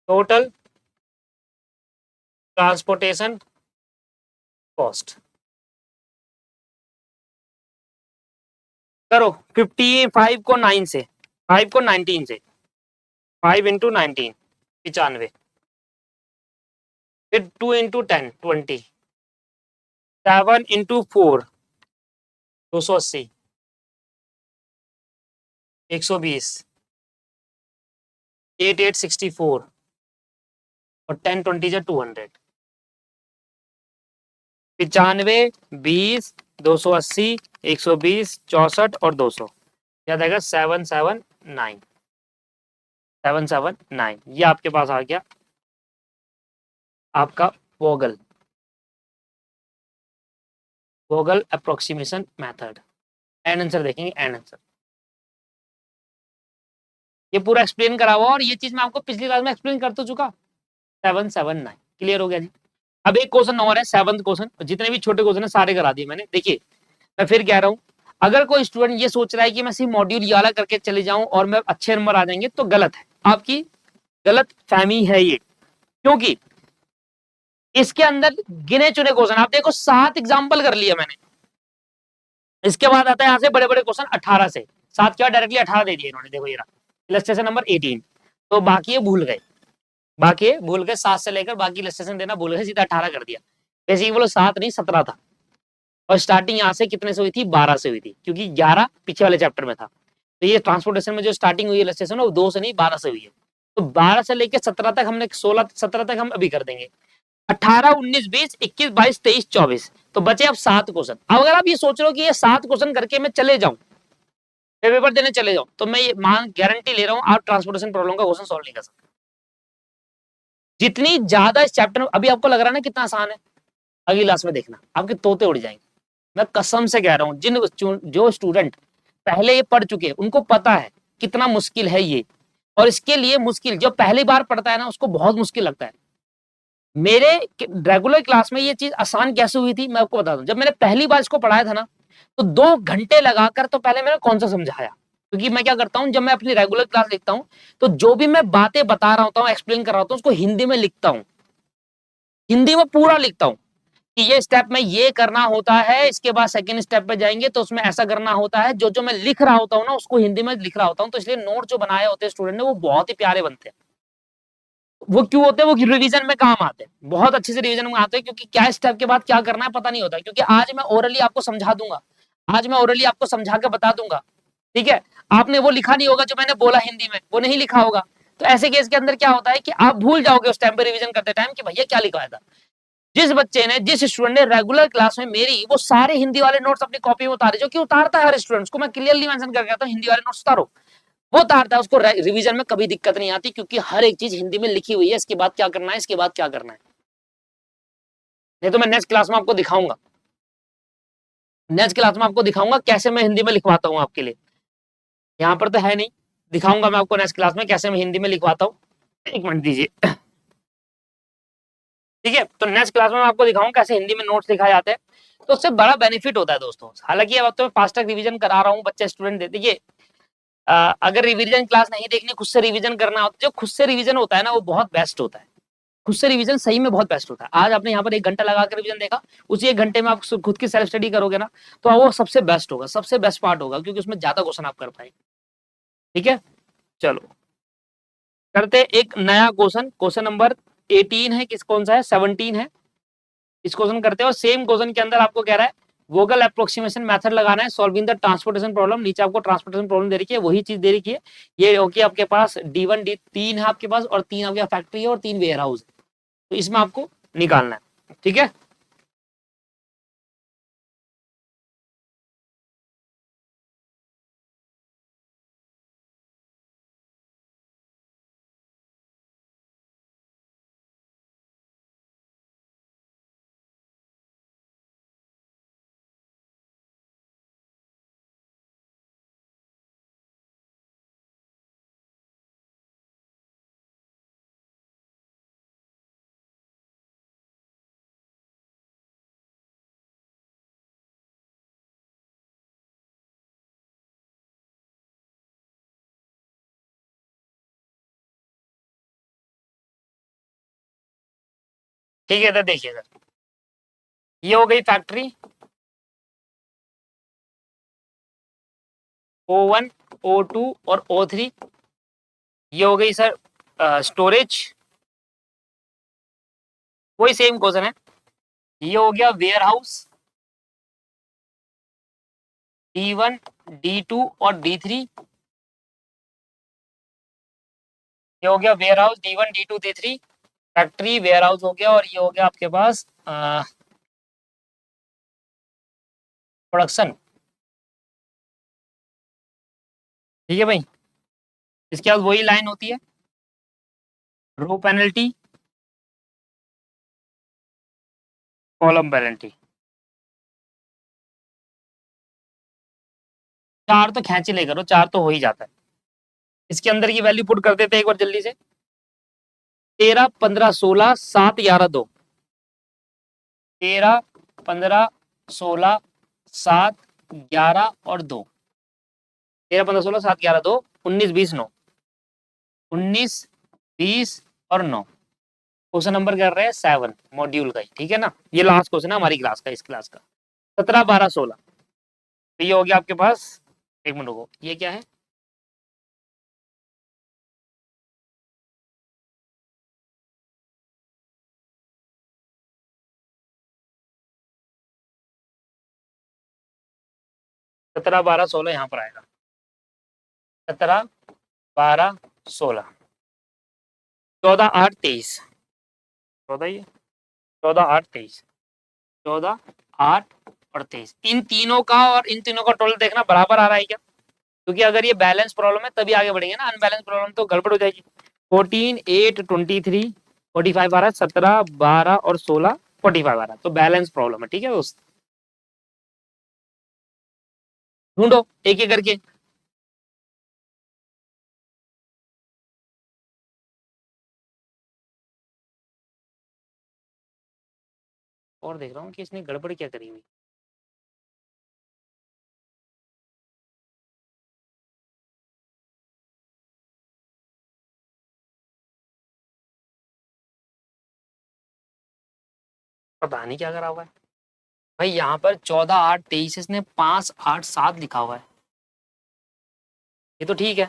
टोटल ट्रांसपोर्टेशन कॉस्ट करो, 55 को 9 से, 5 को 19 से, 5 इंटू 19, 95, फिर 2 इंटू 10 20, 7 इंटू 4 280, 120, 8 8 64 और 10 20 जा 200, 95 20 280 120 64 और 200, याद आएगा 779, 779। ये आपके पास आ गया आपका वोगल वोगल अप्रोक्सीमेशन मेथड। एन आंसर देखेंगे, एन आंसर ये पूरा एक्सप्लेन करा हुआ और ये चीज मैं आपको पिछली क्लास में एक्सप्लेन कर तो चुका। 779 क्लियर हो गया जी। अब एक क्वेश्चन और है, 7th क्वेश्चन, जितने भी छोटे क्वेश्चन है सारे करा दिए मैंने। देखिए मैं फिर कह रहा हूं, अगर कोई स्टूडेंट ये सोच रहा है कि मैं सिर्फ मॉड्यूल ये वाला करके चले जाऊं और मैं अच्छे नंबर आ जाएंगे, तो गलत है, आपकी गलत फहमी है ये। क्योंकि इसके अंदर गिने चुने क्वेश्चन, आप देखो 7 एग्जाम्पल कर लिया मैंने। इसके बाद आता है यहाँ से बड़े बड़े क्वेश्चन 18 से, 7 क्या डायरेक्टली 18 दे दिए इन्होंने, देखो ये इलस्ट्रेशन नंबर 18। तो बाकी ये भूल गए, बाकी भूल गए 7 से लेकर बाकी इलस्ट्रेशन देना भूल गए, सीधा 18 कर दिया। वैसे बोलो 7 नहीं 17 था, और स्टार्टिंग यहाँ से कितने से हुई थी, 12 से हुई थी, क्योंकि 11 पीछे वाले चैप्टर में था। तो ये ट्रांसपोर्टेशन में जो स्टार्टिंग हुई इलस्ट्रेशन वो 2 से नहीं 12 से हुई है। तो 12 से लेकर 17 तक हमने 16 17 तक हम अभी कर देंगे। 18 19 20 21 22 23 24, तो बचे अब 7 क्वेश्चन। अब अगर आप ये सोच रहे हो कि ये 7 क्वेश्चन करके मैं चले जाऊं, पेपर देने चले जाऊं, तो मैं ये मान गारंटी ले रहा हूं आप ट्रांसपोर्टेशन प्रॉब्लम का क्वेश्चन सॉल्व नहीं कर सकते। जितनी ज्यादा इस चैप्टर में, अभी आपको लग रहा है ना कितना आसान है, अगली क्लास में देखना आपके तोते उड़ जाएंगे। मैं कसम से कह रहा हूं, जो स्टूडेंट पहले ये पढ़ चुके हैं उनको पता है कितना मुश्किल है ये। और इसके लिए मुश्किल जो पहली बार पढ़ता है ना उसको बहुत मुश्किल लगता है। मेरे रेगुलर क्लास में ये चीज आसान कैसे हुई थी मैं आपको बता दूं। जब मैंने पहली बार इसको पढ़ाया था ना, तो 2 घंटे लगाकर तो पहले मैंने कौन सा समझाया। क्योंकि मैं क्या करता हूं, जब मैं अपनी रेगुलर क्लास लिखता हूं तो जो भी मैं बातें बता रहा होता हूं, एक्सप्लेन कर रहा होता हूं, उसको हिंदी में लिखता हूं, हिंदी में पूरा लिखता हूं कि ये स्टेप में ये करना होता है, इसके बाद सेकंड स्टेप पे जाएंगे तो उसमें ऐसा करना होता है। जो जो मैं लिख रहा होता हूं ना उसको हिंदी में लिख रहा होता हूं। तो इसलिए नोट जो बनाए होते हैं स्टूडेंट ने वो बहुत ही प्यारे बनते हैं। वो क्यों होते हैं, वो रिवीजन में काम आते हैं, बहुत अच्छे से रिवीजन में आते हैं, क्योंकि क्या स्टेप के बाद क्या करना है पता नहीं होता। क्योंकि आज मैं ओरली आपको समझा दूंगा, आज मैं ओरली आपको समझा के बता दूंगा, ठीक है। आपने वो लिखा नहीं होगा जो मैंने बोला हिंदी में, वो नहीं लिखा होगा। तो ऐसे केस के अंदर क्या होता है कि आप भूल जाओगे उस टाइम पे रिवीजन करते टाइम कि भैया क्या लिखा था। जिस बच्चे ने, जिस स्टूडेंट ने रेगुलर क्लास में मेरी वो सारे हिंदी वाले नोट्स अपनी कॉपी में उतारे, जो कि उतारता है हर स्टूडेंट को मैं क्लियरली मेंशन करके आता हूं हिंदी वाले नोट्स उतारो, वो उतारता है, उसको रिवीजन में कभी दिक्कत नहीं आती, क्योंकि हर एक चीज हिंदी में लिखी हुई है, इसके बाद क्या करना है, इसके बाद क्या करना है। नहीं तो मैं नेक्स्ट क्लास में आपको दिखाऊंगा, नेक्स्ट क्लास में आपको दिखाऊंगा कैसे मैं हिंदी में लिखवाता हूं आपके लिए। यहाँ पर तो है नहीं, दिखाऊंगा मैं आपको नेक्स्ट क्लास में कैसे मैं हिंदी में लिखवाता हूँ। एक मिनट दीजिए, ठीक है। तो नेक्स्ट क्लास में मैं आपको दिखाऊंगा कैसे हिंदी में नोट्स लिखाए जाते हैं। तो उससे बड़ा बेनिफिट होता है दोस्तों। हालांकि अब तो मैं फास्ट ट्रैक रिवीजन करा रहा हूँ, बच्चे स्टूडेंट देते। देखिए अगर रिवीजन क्लास नहीं देखनी, खुद से रिवीजन करना होता है, जो खुद से रिवीजन होता है ना वो बहुत बेस्ट होता है। खुद से रिवीजन सही में बहुत बेस्ट होता है। आज आपने यहाँ पर 1 घंटा लगा कर रिवीजन देखा, उसी 1 घंटे में आप खुद की सेल्फ स्टडी करोगे ना, तो वो सबसे बेस्ट होगा, सबसे बेस्ट पार्ट होगा, क्योंकि उसमें ज्यादा क्वेश्चन आप कर पाएंगे। ठीक है, चलो करते एक नया क्वेश्चन। क्वेश्चन नंबर 18 है, किस कौन सा है, 17 है। इस क्वेश्चन करते हैं और सेम क्वेश्चन के अंदर आपको कह रहा है वोगल अप्रोक्सीमेशन मेथड लगाना है, सॉल्विंग द ट्रांसपोर्टेशन प्रॉब्लम। नीचे आपको ट्रांसपोर्टेशन प्रॉब्लम दे रखी है, वही चीज दे रखी है। ये ओके, आपके पास D1 D3 है आपके पास, और 3 आपके फैक्ट्री है और 3 वेयर हाउस है। तो इसमें आपको निकालना है, ठीक है। ठीक है, तो देखिए सर, ये हो गई फैक्ट्री O1 O2 और O3। ये हो गई सर स्टोरेज, वही सेम क्वेश्चन है। ये हो गया वेयर हाउस, D1, D2 और D3। ये हो गया warehouse D1, D2, D3। Factory warehouse हो गया, और ये हो गया आपके पास प्रोडक्शन। ठीक है भाई, इसके बाद वही लाइन होती है, रो पेनल्टी, कॉलम पेनल्टी। चार तो खींच ले करो, चार तो हो ही जाता है। इसके अंदर की वैल्यू पुट कर देते हैं एक बार जल्दी से। 13, 15, 16, 7, 11, 2। 13, 15, 16, 7, 11 और 2। 13, 15, 16, 7, 11, 2, 19, 20, 9। 19, 20 और 9। क्वेश्चन नंबर कर रहे हैं 7 मॉड्यूल का ही, ठीक है ना। ये लास्ट क्वेश्चन है हमारी क्लास का, इस क्लास का। 17, 12, 16। तो ये हो गया आपके पास, एक मिनट रुको, ये क्या है? सत्रह, बारह, सोलह यहाँ पर आएगा। 17, 12, 16, 14, 8, 23। 14 ही है। 14, 8, 23। 14, 8 और 23। इन तीनों का और इन तीनों का टोटल देखना बराबर आ रहा है क्या? क्योंकि अगर ये बैलेंस प्रॉब्लम है तभी आगे बढ़ेंगे ना, अनबैलेंस प्रॉब्लम तो गड़बड़ हो जाएगी। 14, 8, 23, 45 आ रहा है, 17, 12 और 16, 45 आ रहा है, तो बैलेंस प्रॉब्लम है। ठीक है दोस्त, ढूंढो एक एक करके। और देख रहा हूँ कि इसने गड़बड़ क्या करी हुई। पता नहीं क्या करा हुआ है भाई। यहाँ पर 14, 8, 23, इसने 5, 8, 7 लिखा हुआ है। ये तो ठीक है।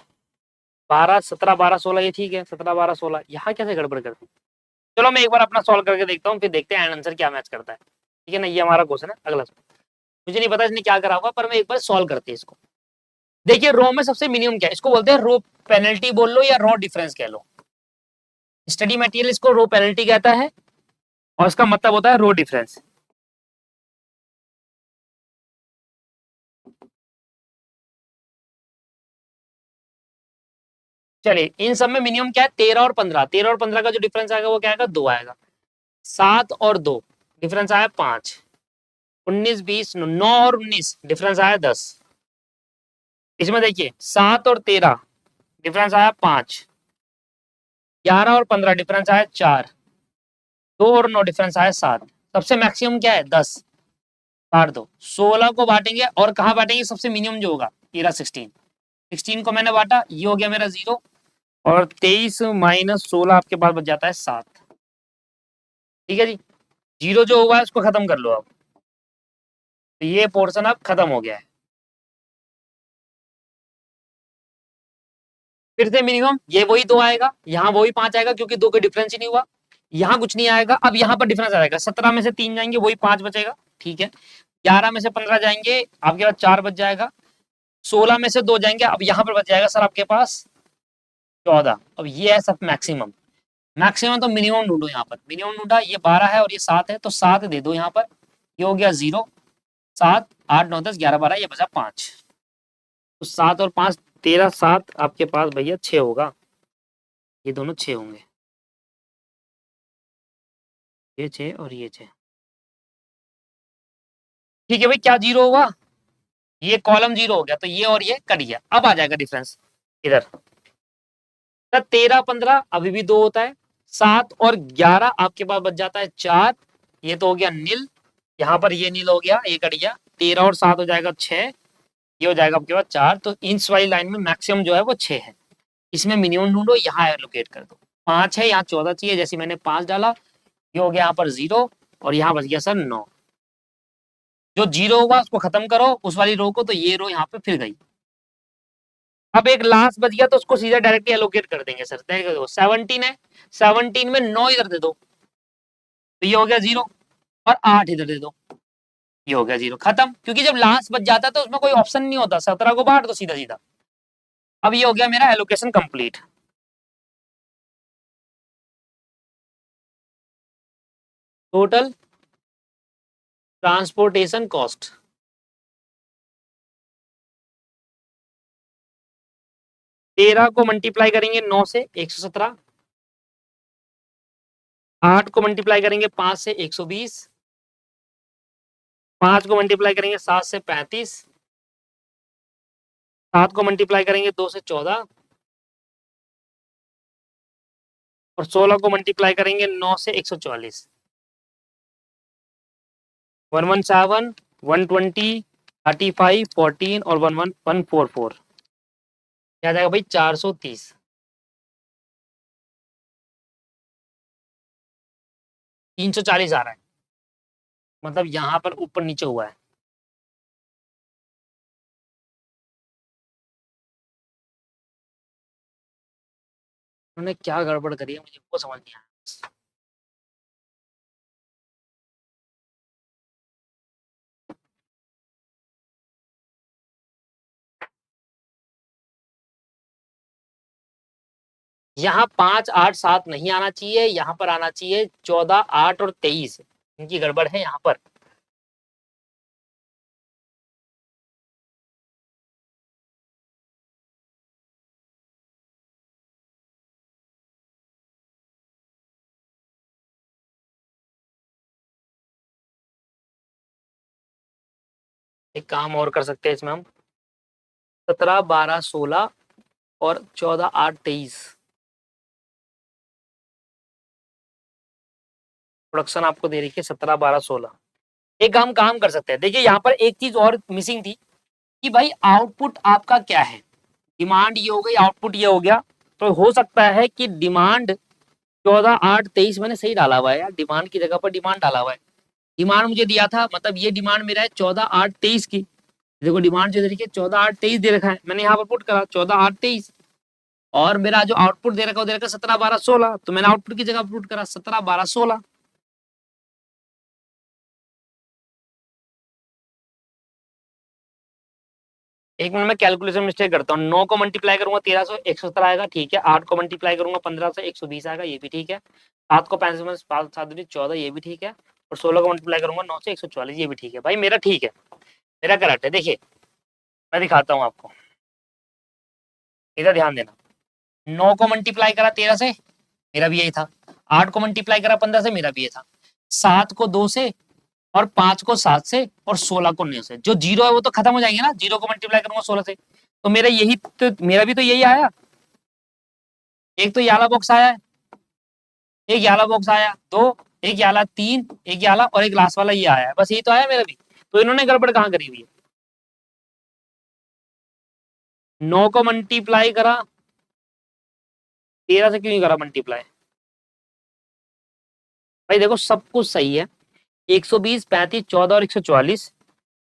12, 17, 12, 16 ये ठीक है। 17, 12, 16 यहाँ कैसे गड़बड़ कर दी? चलो मैं एक बार अपना सॉल्व करके देखता हूँ, फिर देखते हैं आंसर क्या मैच करता है। ठीक है ना, ये हमारा क्वेश्चन है अगला। मुझे नहीं पता इसने क्या करा होगा, पर मैं एक बार सॉल्व करते हैं इसको। देखिए रो में सबसे मिनिमम क्या है, इसको बोलते हैं रो पेनल्टी बोल लो या रो डिफरेंस कह लो। स्टडी मटेरियल इसको रो पेनल्टी कहता है, और इसका मतलब होता है रो डिफरेंस। चलिए इन सब में मिनिमम क्या है, 13 और 15। 13 और 15 का जो डिफरेंस आएगा वो क्या आएगा, 2 आएगा। 7 और 2 डिफरेंस आया 5। 19, 20, 9 और 19 डिफरेंस आया 10। इसमें देखिए 7 और 13 डिफरेंस आया 5। 11 और 15 डिफरेंस आया 4। 2 और 9 डिफरेंस आया 7। सबसे मैक्सिमम क्या है, 10। काट दो, 16 को बांटेंगे और कहाँ बांटेंगे, सबसे मिनिमम जो होगा ये रहा 16। 16 को मैंने बांटा, ये हो गया मेरा 0। और 23 माइनस 16 आपके पास बच जाता है 7। ठीक है जी, 0 जो हुआ है उसको खत्म कर लो अब। तो ये पोर्शन अब खत्म हो गया है। फिर से मिनिमम ये वही 2 आएगा, यहाँ वही 5 आएगा, क्योंकि 2 का डिफरेंस ही नहीं हुआ। यहाँ कुछ नहीं आएगा। अब यहाँ पर डिफरेंस आएगा, 17 में से 3 जाएंगे वही 5 बचेगा। ठीक है, 11 में से 15 जाएंगे आपके पास 4 बच जाएगा। 16 में से 2 जाएंगे, अब यहाँ पर बच जाएगा सर आपके पास 14। अब ये है सब मैक्सिमम। मैक्सिमम तो मिनिमम ढूंढो, यहाँ पर मिनिमम ढूंढा, ये 12 है और ये 7 है, तो 7 दे दो यहाँ पर। ये हो गया 0। 7, 8, 9, 10, 11, 12, ये बचा 5। तो 7 और 5, 13, 7 आपके पास भैया 6 होगा। ये दोनों 6 होंगे, ये 6 और ये 6। ठीक है भाई, क्या 0 हुआ, ये कॉलम 0 हो गया, तो ये और ये कट गया। अब आ जाएगा डिफरेंस इधर। 13, 15 अभी भी 2 होता है। 7 और 11 आपके पास बच जाता है 4। ये तो हो गया नील, यहाँ पर ये नील हो गया, ये कट गया। 13 और 7 हो जाएगा 6, ये हो जाएगा आपके पास 4। तो इंच वाली लाइन में मैक्सिमम जो है वो 6 है। इसमें मिनिमम ढूंढो, यहाँ एलोकेट कर दो। 5 है, यहाँ 14 चाहिए, जैसे मैंने 5 डाला, ये हो गया यहाँ पर 0, और यहाँ बच गया सर 9। जो 0 हुआ उसको खत्म करो, उस वाली रो को, तो ये रो यहाँ पे फिर गई। अब एक लास्ट बच गया तो उसको सीधा डायरेक्टली एलोकेट कर देंगे सर। देखो 17 है, 17 में 9 इधर दे दो तो ये हो गया 0 और 8 इधर दे दो, ये हो गया 0, खत्म। क्योंकि जब लास्ट बच जाता है तो उसमें कोई ऑप्शन नहीं होता, 17 को बांट दो सीधा सीधा। अब ये हो गया मेरा allocation complete. Total transportation cost, तेरह को मल्टीप्लाई करेंगे 9 से 117, 8 को मल्टीप्लाई करेंगे 5 से 120, 5 को मल्टीप्लाई करेंगे 7 से 35, 7 को मल्टीप्लाई करेंगे 2 से 14 और 16 को मल्टीप्लाई करेंगे 9 से 144। 117, 120, 35, 14 और 11144, क्या जाएगा भाई 430। 340 आ रहा है, मतलब यहाँ पर ऊपर नीचे हुआ है। उन्होंने क्या गड़बड़ करी है मुझे वो समझ नहीं आया। यहाँ 5, 8, 7 नहीं आना चाहिए, यहाँ पर आना चाहिए 14, 8 और 23, इनकी गड़बड़ है यहाँ पर। एक काम और कर सकते हैं इसमें हम, 17, 12, 16 और 14, 8, 23 प्रोडक्शन आपको दे रही है 17, 12, 16। एक हम काम कर सकते हैं, देखिए यहाँ पर एक चीज और मिसिंग थी कि भाई आउटपुट आपका क्या है, डिमांड ये हो गई, आउटपुट ये हो गया। तो हो सकता है कि डिमांड 14, 8, 23 मैंने सही डाला हुआ है यार, डिमांड की जगह पर डिमांड डाला हुआ है। डिमांड मुझे दिया था, मतलब ये डिमांड मेरा है 14, 8, 23 की। देखो डिमांड जो देखिए 14, 8, 23 दे रखा है, मैंने यहाँ पर पुट करा 14, 8, 23 और मेरा जो आउटपुट दे रखा है वो दे रखा है 17, 12, 16, तो मैंने आउटपुट की जगह पुट करा 17, 12, 16। एक मिनट में कैलकुलेशन मिस्टेक करता हूँ, 9 को मल्टीप्लाई करूंगा 13 से 117 आएगा, ठीक है। 8 को मल्टीप्लाई करूंगा 15 से 120 आएगा, ये भी ठीक है। 7 को 35 में 5, 7, 14, ये भी ठीक है। और 16 को मल्टीप्लाई करूंगा 9 से 144, ये भी ठीक है भाई, मेरा ठीक है, मेरा करेक्ट है। देखिए मैं दिखाता हूँ आपको, इधर ध्यान देना। 9 को मल्टीप्लाई करा 13 से, मेरा भी यही था। 8 को मल्टीप्लाई करा 15 से, मेरा भी ये था। 7 को 2 से और 5 को 7 से और 16 को 9 से, जो जीरो है वो तो खत्म हो जाएंगे ना, जीरो को मल्टीप्लाई करूंगा 16 से, तो मेरा यही तो, मेरा भी तो यही आया। एक तो याला बॉक्स आया है, एक याला बॉक्स आया, दो, एक याला, तीन, एक याला और एक लास्ट वाला ये आया है, बस यही तो आया मेरा भी। तो इन्होंने गड़बड़ कहाँ करी हुई है। 9 को मल्टीप्लाई करा 13 से, क्यों नहीं करा मल्टीप्लाई भाई, देखो सब कुछ सही है। 120, 35, 14 और 144,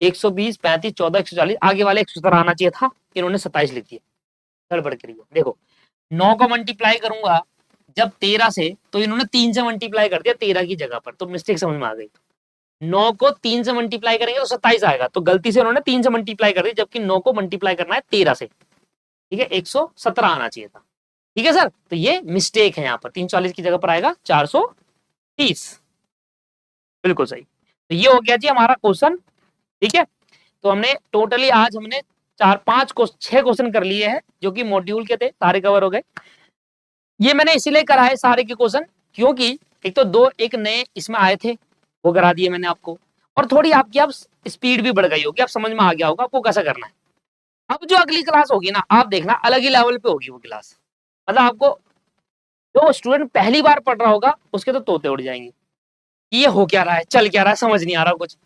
120, 35, 14, 140, आगे वाले 117 आना चाहिए था, इन्होंने 27 लिख दिया, गड़बड़ करी है। देखो 9 को मल्टीप्लाई करूंगा जब 13 से, तो इन्होंने 3 से मल्टीप्लाई कर दिया 13 की जगह पर, तो मिस्टेक समझ में आ गई। 9 को 3 से मल्टीप्लाई करेंगे तो 27 आएगा, तो गलती से उन्होंने 3 से मल्टीप्लाई कर दिया, जबकि 9 को मल्टीप्लाई करना है 13 से, ठीक है, 117 आना चाहिए था। ठीक है सर, तो ये मिस्टेक है, यहाँ पर 340 की जगह पर आएगा 430, बिल्कुल सही। तो ये हो गया जी हमारा क्वेश्चन, ठीक है। तो हमने टोटली आज हमने 6 क्वेश्चन कर लिए हैं, जो कि मॉड्यूल के थे, सारे कवर हो गए। ये मैंने इसीलिए कराए सारे के क्वेश्चन, क्योंकि एक तो दो एक नए इसमें आए थे, वो करा दिए मैंने आपको, और थोड़ी आपकी अब स्पीड भी बढ़ गई होगी, अब समझ में आ गया होगा आपको कैसा करना है। अब जो अगली क्लास होगी ना, आप देखना अलग ही लेवल पे होगी वो क्लास, मतलब आपको, जो स्टूडेंट पहली बार पढ़ रहा होगा उसके तो तोते उड़ जाएंगे, ये हो क्या रहा है, चल क्या रहा है, समझ नहीं आ रहा कुछ।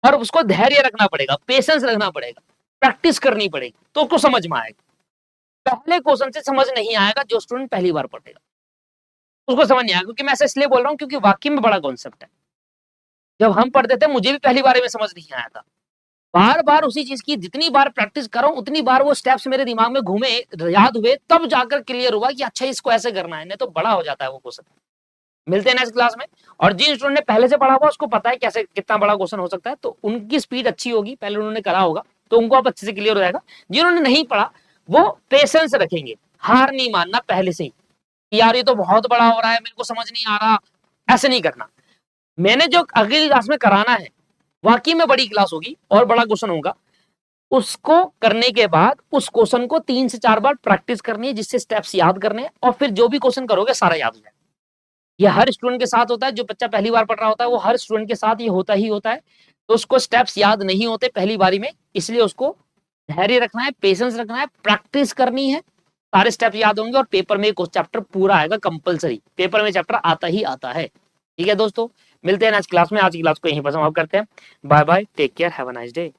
और उसको धैर्य रखना पड़ेगा, पेशेंस रखना पड़ेगा, प्रैक्टिस करनी पड़ेगी, तो उसको समझ में आएगा। पहले क्वेश्चन से समझ नहीं आएगा, जो स्टूडेंट पहली बार पढ़ेगा उसको समझ नहीं आएगा, क्योंकि मैं ऐसा इसलिए बोल रहा हूँ क्योंकि वाकई में बड़ा कॉन्सेप्ट है। जब हम पढ़ते थे मुझे भी पहली बार में समझ नहीं आया था, बार बार उसी चीज की जितनी बार प्रैक्टिस करो उतनी बार वो स्टेप्स मेरे दिमाग में घूमे, याद हुए, तब जाकर क्लियर हुआ कि अच्छा इसको ऐसे करना है, नहीं तो बड़ा हो जाता है वो क्वेश्चन। मिलते हैं नेक्स्ट क्लास में। और जिन स्टूडेंट ने पहले से पढ़ा हुआ उसको पता है कैसे कितना बड़ा क्वेश्चन हो सकता है, तो उनकी स्पीड अच्छी होगी, पहले उन्होंने करा होगा, तो उनको आप अच्छे से क्लियर हो जाएगा। जिन्होंने नहीं पढ़ा वो पेशेंस रखेंगे, हार नहीं मानना पहले से ही, यार ये तो बहुत बड़ा हो रहा है, मेरे को समझ नहीं आ रहा, ऐसे नहीं करना। मैंने जो अगली क्लास में कराना है वाकई में बड़ी क्लास होगी और बड़ा क्वेश्चन होगा, उसको करने के बाद उस क्वेश्चन को 3 से 4 बार प्रैक्टिस करनी है, जिससे स्टेप्स याद करने हैं, और फिर जो भी क्वेश्चन करोगे सारा याद हो जाएगा। ये हर स्टूडेंट के साथ होता है, जो बच्चा पहली बार पढ़ रहा होता है वो हर स्टूडेंट के साथ ये होता ही होता है। तो उसको स्टेप्स याद नहीं होते पहली बारी में, इसलिए उसको धैर्य रखना है, पेशेंस रखना है, प्रैक्टिस करनी है, सारे स्टेप याद होंगे और पेपर में एक चैप्टर पूरा आएगा कंपलसरी, पेपर में चैप्टर आता ही आता है। ठीक है दोस्तों, मिलते हैं नेक्स्ट क्लास में, आज की क्लास को यहीं पर समाप्त करते हैं। Bye bye, take care, have a nice day.